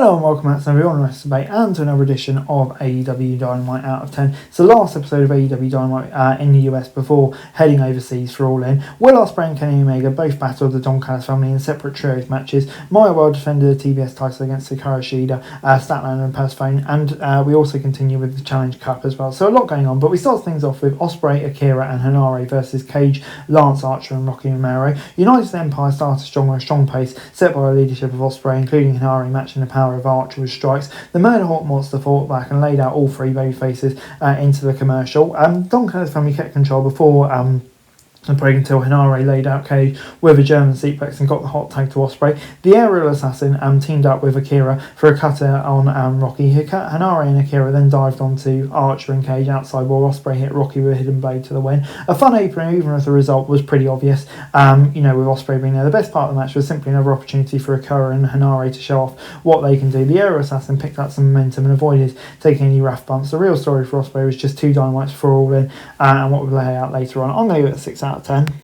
Hello and welcome back to everyone, and to another edition of AEW Dynamite Out of 10. It's the last episode of AEW Dynamite in the US before heading overseas for All In. Will Ospreay and Kenny Omega both battled the Don Callis family in separate trios matches. Maya Well defended the TBS title against Hikaru Shida, Statlander and Persephone, and we also continue with the Challenge Cup as well. So a lot going on, but we start things off with Ospreay, Akira and Hanare versus Cage, Lance Archer and Rocky Romero. United Empire started strong with a strong pace set by the leadership of Ospreay, including Hanare matching the power of Archer with strikes. The Murder Hawk Monster fought back and laid out all three babyfaces into the commercial. Don Callis family kept control before and break until Hanare laid out Cage with a German suplex and got the hot tag to Ospreay. The aerial assassin teamed up with Akira for a cutter on Rocky. Hanare and Akira then dived onto Archer and Cage outside while Ospreay hit Rocky with a hidden blade to the win. A fun opener, even if the result was pretty obvious. With Ospreay being there. The best part of the match was simply another opportunity for Akira and Hanare to show off what they can do. The aerial assassin picked up some momentum and avoided taking any rough bumps. The real story for Ospreay was just 2 Dynamites before All In, and what we'll lay out later on. I'm going to give it a 6 out of 10.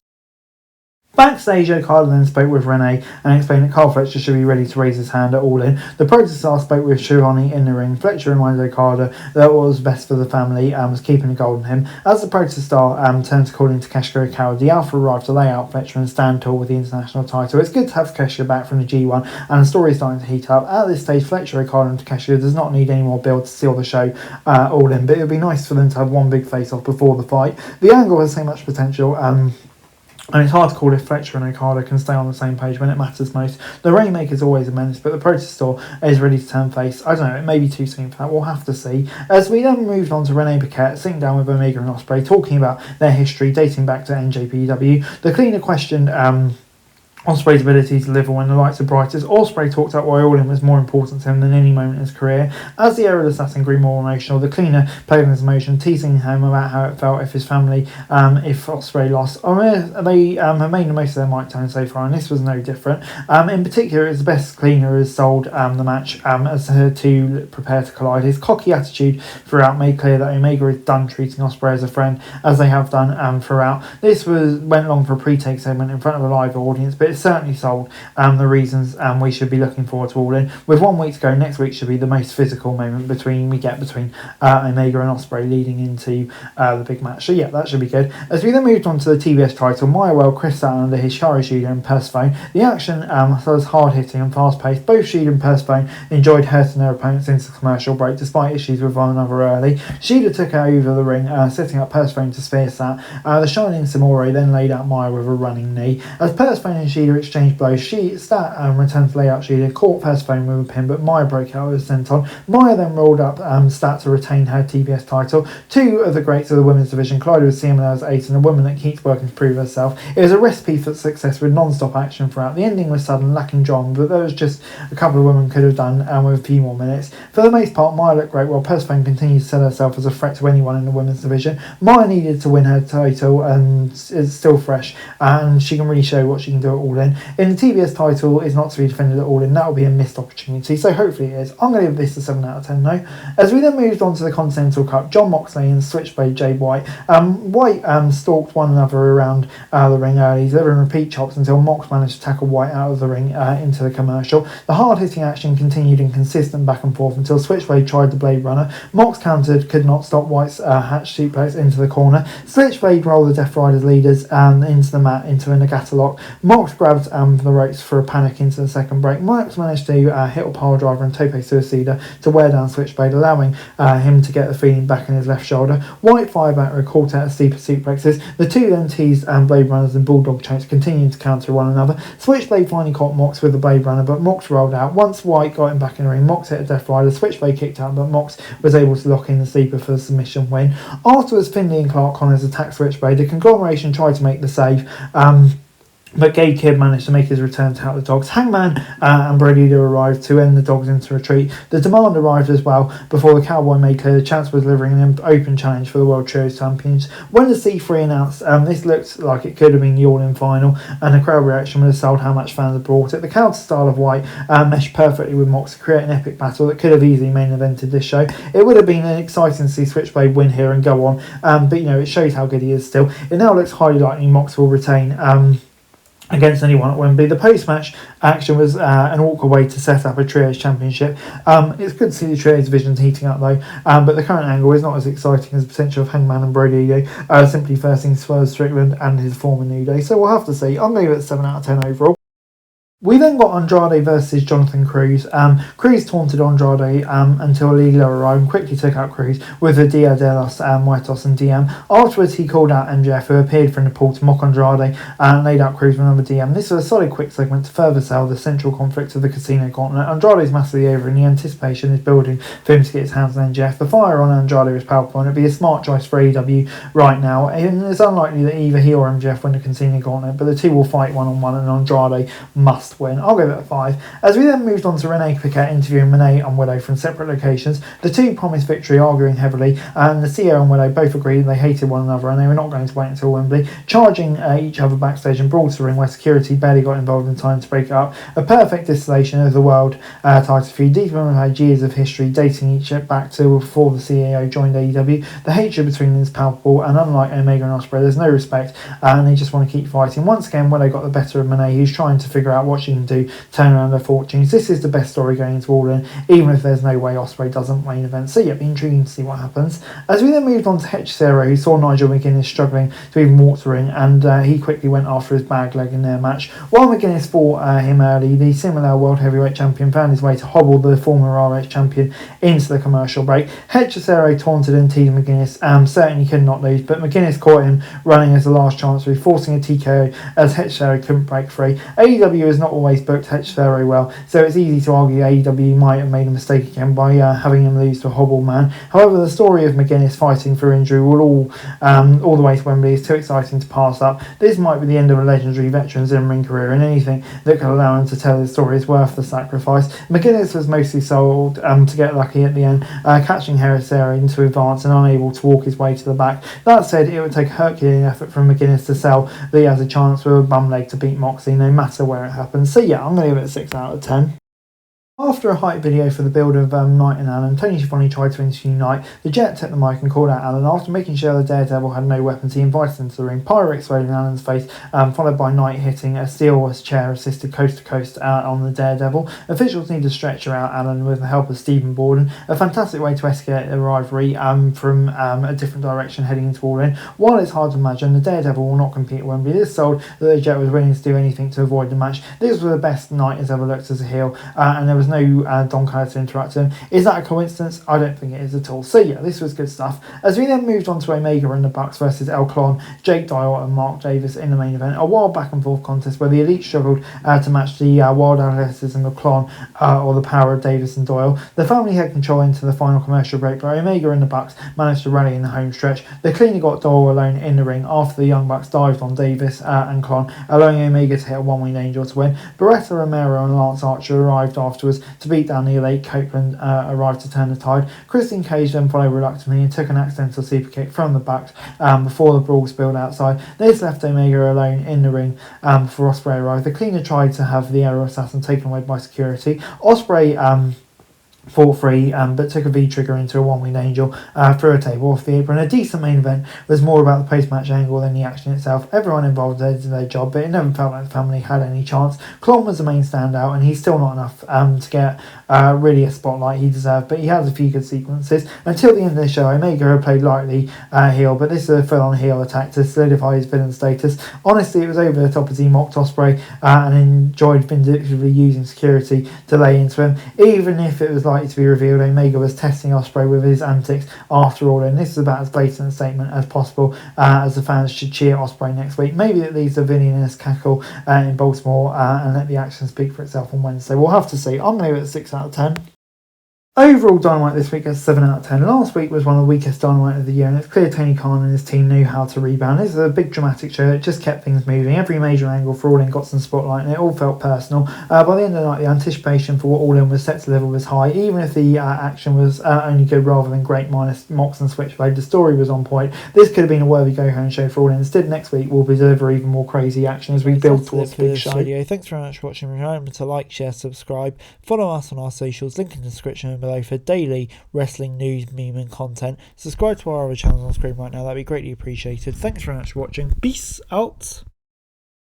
Backstage, Okada then spoke with Renee and explained that Carl Fletcher should be ready to raise his hand at All In. The protestar spoke with Shuhani in the ring. Fletcher reminded Okada that what was best for the family was keeping the gold in him. As the protestar turned to call in Takeshita Okada, the Alpha arrived to lay out Fletcher and stand tall with the international title. It's good to have Takeshita back from the G1, and the story is starting to heat up. At this stage, Fletcher, Okada and Takeshita does not need any more build to seal the show All In, but it would be nice for them to have one big face-off before the fight. The angle has so much potential, and it's hard to call if Fletcher and Okada can stay on the same page when it matters most. The Rainmaker is always a menace, but the Protestor is ready to turn face. I don't know, it may be too soon for that, we'll have to see. As we then moved on to Renee Paquette, sitting down with Omega and Ospreay, talking about their history dating back to NJPW. The cleaner questioned Ospreay's ability to deliver when the lights are brightest. Ospreay talked about why All In was more important to him than any moment in his career. As the aerial assassin grew more emotional, the cleaner played on his emotion, teasing him about how it felt if his family, if Ospreay lost. They have made the most of their mic tone so far, and this was no different. In particular, it's the best cleaner has sold the match as her two prepare to collide. His cocky attitude throughout made clear that Omega is done treating Ospreay as a friend, as they have done throughout. This went long for a pre-take segment in front of a live audience, but certainly sold the reasons we should be looking forward to All In. With 1 week to go, next week should be the most physical moment between Omega and Ospreay leading into the big match. So yeah, that should be good. As we then moved on to the TBS title, Maya Well, Chris Statlander, Hikaru Shida and Persephone. The action was hard hitting and fast paced. Both Shida and Persephone enjoyed hurting their opponents into the commercial break despite issues with one another early. Shida took over the ring, setting up Persephone to spear Stat. The Shining Samurai then laid out Maya with a running knee. As Persephone and Shida exchanged blows, Stat returned to lay out Shida, caught Persephone with a pin, but Maya broke out with a senton. Maya then rolled up Stat to retain her TBS title. 2 of the greats of the women's division collided with CMLL's ace and a woman that keeps working to prove herself. It was a recipe for success with non-stop action throughout. The ending was sudden, lacking drama, but there was just a couple of women could have done with a few more minutes. For the most part, Maya looked great while Persephone continued to sell herself as a threat to anyone in the women's division. Maya needed to win her title and is still fresh, and she can really show what she can do at All In. In the TBS title is not to be defended at All In, that will be a missed opportunity, so hopefully it is. I'm going to give this a 7 out of 10 though. As we then moved on to the Continental Cup, Jon Moxley and Switchblade Jay White. White stalked one another around the ring early, delivering repeat chops until Mox managed to tackle White out of the ring into the commercial. The hard-hitting action continued in consistent back and forth until Switchblade tried the Blade Runner. Mox countered, could not stop White's hatch suplex into the corner. Switchblade rolled the Death Riders leaders into the mat into a Nagata lock. Mox grabbed the ropes for a panic into the second break. Mox managed to hit a pile driver and tope suicida to wear down Switchblade, allowing him to get the feeling back in his left shoulder. White fired back with a quartet of steeper suplexes. The two then teased Blade Runners and Bulldog chokes, continuing to counter one another. Switchblade finally caught Mox with the Blade Runner, but Mox rolled out. Once White got him back in the ring, Mox hit a Death Rider. Switchblade kicked out, but Mox was able to lock in the sleeper for the submission win. Afterwards, Finlay and Clark Connors attacked Switchblade. The conglomeration tried to make the save, but Gay Kid managed to make his return to help the Dogs. Hangman and Brody arrived to end the Dogs into retreat. The Demand arrived as well before the Cowboy made clear the chance was delivering an open challenge for the World Trios Champions. When the C3 announced, this looked like it could have been the All-In final, and the crowd reaction would have sold how much fans had brought it. The counter style of White meshed perfectly with Mox to create an epic battle that could have easily main evented this show. It would have been exciting to see Switchblade win here and go on, but it shows how good he is still. It now looks highly likely Mox will retain against anyone at Wembley. The post-match action was an awkward way to set up a Trios Championship. It's good to see the Trios divisions heating up though, but the current angle is not as exciting as the potential of Hangman and Brody simply versing Swerve Strickland and his former New Day. So we'll have to see. I'm going to give it 7 out of 10 overall. We then got Andrade versus Jonathan Cruz. Cruz taunted Andrade until Liga arrived and quickly took out Cruz with a Dia de los Muertos and DM. Afterwards, he called out MJF, who appeared from the pool to mock Andrade and laid out Cruz with another DM. This was a solid quick segment to further sell the central conflict of the Casino Gauntlet. Andrade is massively over and the anticipation is building for him to get his hands on MJF. The fire on Andrade was powerful and it'd be a smart choice for AEW right now. And it's unlikely that either he or MJF win the Casino Gauntlet, but the two will fight one-on-one and Andrade must win. I'll give it a 5. As we then moved on to Renee Paquette interviewing Monet and Willow from separate locations, the two promised victory, arguing heavily, and the CEO and Willow both agreed they hated one another and they were not going to wait until Wembley, charging each other backstage and brawled to the ring where security barely got involved in time to break it up. A perfect distillation of the world title feud. These women had years of history dating each back to before the CEO joined AEW. The hatred between them is palpable, and unlike Omega and Ospreay, there's no respect, and they just want to keep fighting. Once again, Willow got the better of Monet, who's trying to figure out what she can do to turn around their fortunes. This is the best story going into All In, even if there's no way Ospreay doesn't main event. So yeah, it'll be intriguing to see what happens. As we then moved on to Hechicero, who saw Nigel McGuinness struggling to even walk the ring, and he quickly went after his bag leg in their match. While McGuinness fought him early, the similar World Heavyweight Champion found his way to hobble the former ROH Champion into the commercial break. Hechicero taunted and teased McGuinness, certainly could not lose, but McGuinness caught him running as the last chance, forcing a TKO as Hechicero couldn't break free. AEW has not always booked Hechicero well, so it's easy to argue AEW might have made a mistake again by having him lose to a hobble man. However, the story of McGuinness fighting for injury all the way to Wembley is too exciting to pass up. This might be the end of a legendary veteran's in-ring career, and anything that could allow him to tell his story is worth the sacrifice. McGuinness was mostly sold to get lucky at the end, catching Hechicero into advance and unable to walk his way to the back. That said, it would take a Herculean effort from McGuinness to sell that he has a chance with a bum leg to beat Moxley, no matter where it happens. So yeah, I'm going to give it a 6 out of 10. After a hype video for the build of Knight and Allen, Tony Schiavone tried to interview Knight. The Jet took the mic and called out Allen. After making sure the Daredevil had no weapons, he invited him to the ring. Pyro exploded in Allen's face, followed by Knight hitting a steel chair assisted coast to coast on the Daredevil. Officials need to stretcher out Allen with the help of Stephen Borden. A fantastic way to escalate the rivalry from a different direction heading into All In. While it's hard to imagine, the Daredevil will not compete at Wembley. This sold that the Jet was willing to do anything to avoid the match. This was the best Knight has ever looked as a heel, and there was no Don Callis to interact with him. Is that a coincidence? I don't think it is at all. So yeah, this was good stuff. As we then moved on to Omega and the Bucks versus El Clon, Jake Dial and Mark Davis in the main event, a wild back and forth contest where the Elite struggled to match the wild athleticism of Clon or the power of Davis and Doyle. The family had control into the final commercial break, but Omega and the Bucks managed to rally in the home stretch. They cleanly got Doyle alone in the ring after the Young Bucks dived on Davis and Clon, allowing Omega to hit a one-winged angel to win. Beretta Romero and Lance Archer arrived afterwards to beat down the Elite. Copeland arrived to turn the tide. Christian Cage then followed reluctantly and took an accidental super kick from the Bucks before the brawl spilled outside. This left Omega alone in the ring before Ospreay arrived. The Cleaner tried to have the Arrow Assassin taken away by security. Ospreay fought free, but took a V-trigger into a one-winged angel through a table off the apron. A decent main event was more about the post-match angle than the action itself. Everyone involved did their job, but it never felt like the family had any chance. Clon was the main standout, and he's still not enough to get really a spotlight he deserved, but he has a few good sequences. Until the end of the show, Omega had played lightly heel, but this is a full-on heel attack to solidify his villain status. Honestly, it was over the top as he mocked Ospreay and enjoyed vindictively using security to lay into him. Even if it was likely to be revealed, Omega was testing Ospreay with his antics after all, and this is about as blatant a statement as possible, as the fans should cheer Ospreay next week. Maybe it leaves the villainous cackle in Baltimore and let the action speak for itself on Wednesday. We'll have to see. I'm going to give it a 6 out of 10. Overall, Dynamite this week is 7 out of 10. Last week was one of the weekest Dynamite of the year, and it's clear Tony Khan and his team knew how to rebound. This is a big dramatic show. It just kept things moving. Every major angle for All In got some spotlight, and it all felt personal. By the end of the night, the anticipation for what All In was set to deliver was high, even if the action was only good rather than great minus Mox and Switchblade. The story was on point. This could have been a worthy go-home show for All In. Instead, next week we'll deliver even more crazy action as we build towards the big show. Video. Thanks very much for watching. Remember to like, share, subscribe. Follow us on our socials. Link in the description below for daily wrestling news, meme and content. Subscribe to our other channels on screen right now, that'd be greatly appreciated. Thanks very much for watching. Peace out.